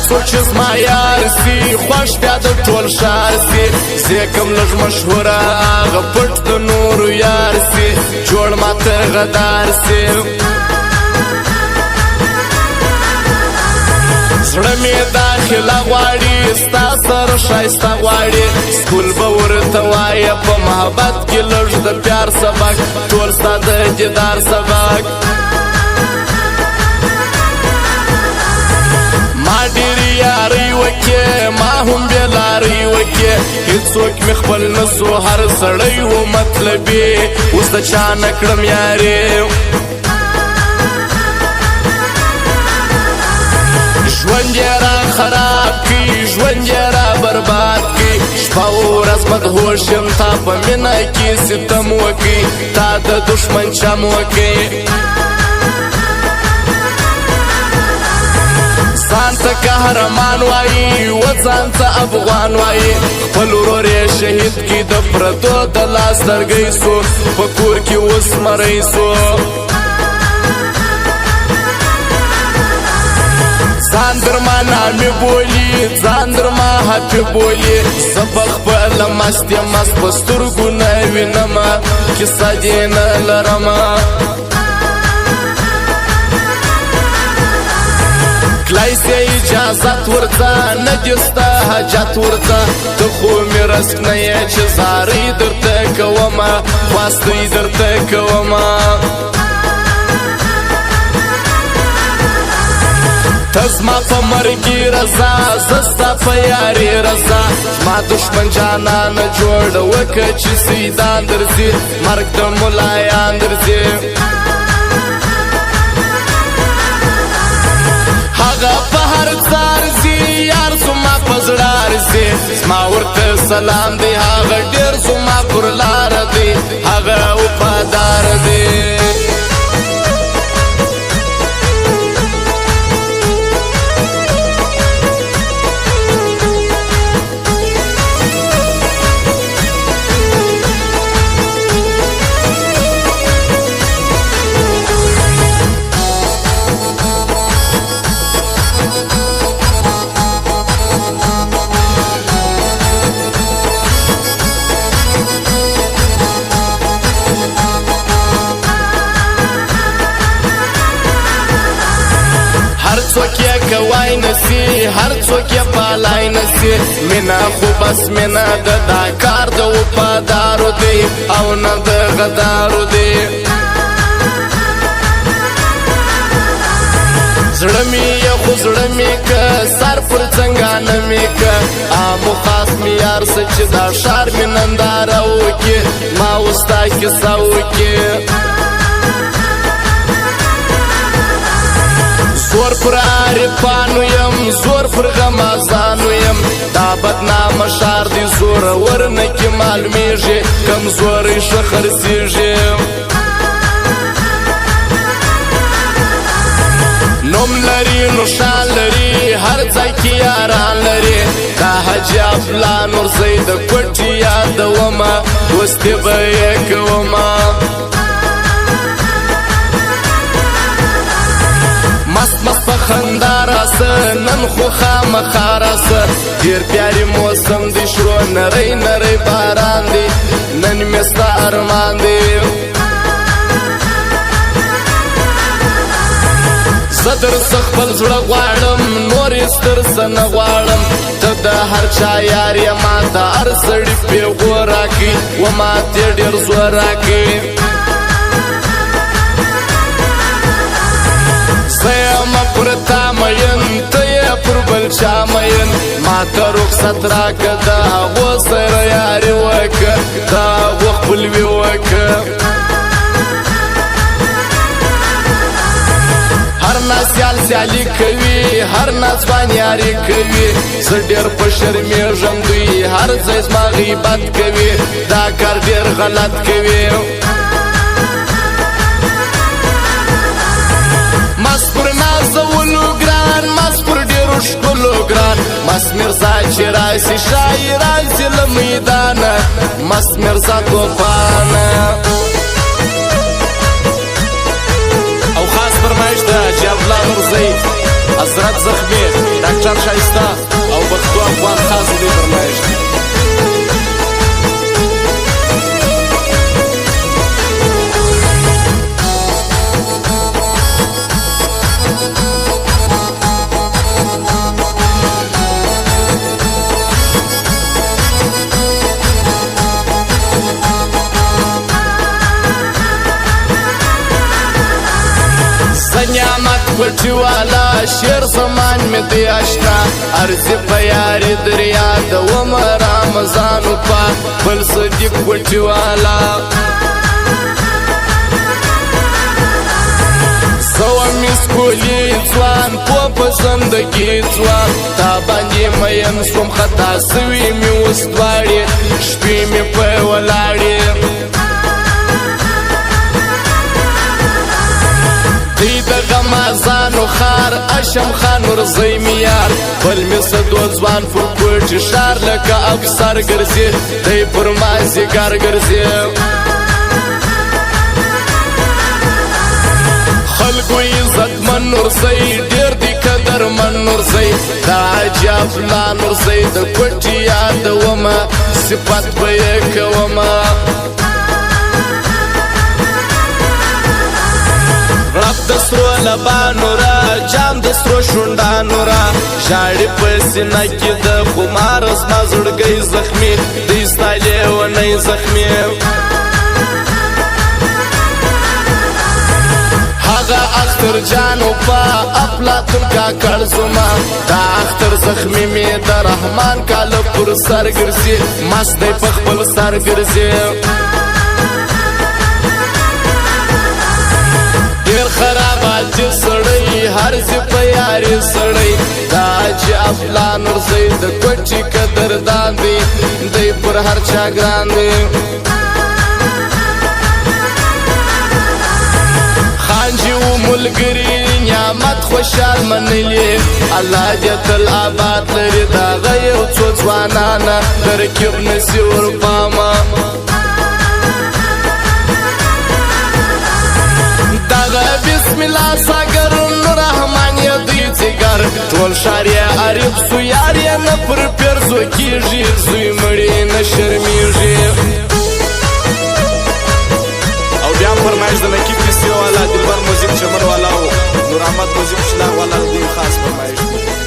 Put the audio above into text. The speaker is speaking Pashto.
څوک چې زما یار سي خوښ بیا د ټول ښار سي زه کوم لږ مشهوره هغه پټ د نورو یار سي جوړ ماته غدار سي زړه مې داخله غواړي ستا سره ښایسته غواړي سکول به ورته وایه په محبت کې لږ د پیار سبق ټول ستا د دیدار سبق ما ډېرې یارۍ وکړې ما هم بېلارۍ وکړې هېڅوک مې خپل نه سو هر سړی و مطلبي اوس د چا نه کړم یارې ژوند یې را خراب کړي ژوند یې را برباد کړي شپه ورځ مدهوش یم تا په مینه کې ستم وکړي تا د دښمن چم وکړي ځان ته قهرمان وایي و ځان ته افغان وایي خپل ورور یې شهید کړي د پردو د لاس لرګی سو په کور کې اوس مری سو ځان در ما نامې بولي ځان در ما حفې بولي زه په خپله مست یم مست په سترګو نه وینمه کیسه دې نه لرمه کلای سې اجازت ورته نه دې ستا حاجت ورته ته خو مې رزق نه یې چې زارۍ درته کومه خواستۍ درته کومه تزما په مرګي رضا زستا په یاري رضا ما دشمن جانان جوړ وکړه چې سیدان درځي مرګ د ملایان درځي هغه په هر ځار زی یار زما په زړه ارزي زما ورته سلام دی هغه ډېر زما پر لار دی هغه وفادار دی هر څوک یې کوای نسی هر څوک یې پالای نسی مینا خو بس مینا د دا کار د وفادارو دی او نه د غدارو دی زړه مې یې خو زړه مې که سر پر څنګانه مې که عامو خاص مې یار څه چې دا ښار مې ننداره وکړي ما اوس ستا کیسه وکړي زور پر عارفانو یم زور پر غمازانو یم دا بدنامه ښار دی زورور نه کې معلومیږي کمزوری ښه خرڅېږي نوم لري نو شان لري هر ځای کې یاران لري دا حاجي افلا نورزی د کوټې یادومه اوس دې به یې کومه مست مست په خندا راسه نن خو خامخا راسه ډېر پیاري موسم دی شروع نری نری باران دی نن مې ستا ارمان دی زه در څه خپل زړه غواړم نور یې ستر څه نه غواړم ته د هر چا یار یې ما ته هر سړي پیغور راکړي و ما تې ډېر زور راکړي زه یم پر تا مین ته یې پر بل چا مین ما ته رخصت راکړه د هغو سره یاري وکړه د هغو خپلوي وکړه هر ناس سیال سیالي کوي هر ناس ځوان یاري کوي زه ډېر په شرمېږم دوی هر ځای زما غیبت کوي دا کار ډېر غلط کوي مست پر نازولو ګران مست پر ډېرو ښکلو ګران مست مرزا چې راشي شاعر راشي له میدانه مست مرزا توفانه او خاص فرمایش ده چې افلا نورزی حضرت زخمی ډاکټر ډاکټر شایسته او پښتو افغان خاص دې فرمایش دی نعمت پټی والا شیر زمان می دی آشنا ارزی په یاري دریا د عمر رمضان په بل صدیق پټی والا سو مسکولی ځوان په زندگی ځوان تا باندې مېن سوم خطا سوي می وستواړي شپې می په ولاړي غمازانو خار اشم خان ورزی میار بل می صدو ځوان فرکوټ شار لکه افسر ګرځي دی پر مازی ګر ګرځي خلکو عزت من ورزی ډیر دی قدر من ورزی دا عجب لا ورزی د کوټی یاد ومه صفات به کومه رب دسترو لبانو را جام دسترو شوندانو را جاڑی پسینا کی د خمار اسما زړګي زخمی دی ستایلی و نه زخمی هغه اختر جانو پا افلاطون کا کړزما دا اختر زخمی می د رحمان کاله پر سر ګرځي مست دی په خپل سر ګرځي ډیر خرابات سړی هر ځای په یاري سړی دا چې افلان ورځي د کوټي قدردان دی دی پر هر چا ګران دی خانجي و ملګری نعمت خوشحال منلی الله دې تل آباد لري دا غيو څو ځوانانه ترکیب نسی ور پاما بسم الله ساگر رحمان یدی زیگر ټول شاریا عارف سو یاریا نه پر پرزو کیږي زوی مړی نه شرمیږي او بیا فرمایش د نقیب کیسه والا دلبر موزیک چمن والا نور احمد موزیک شلا والا دی خاص فرمایش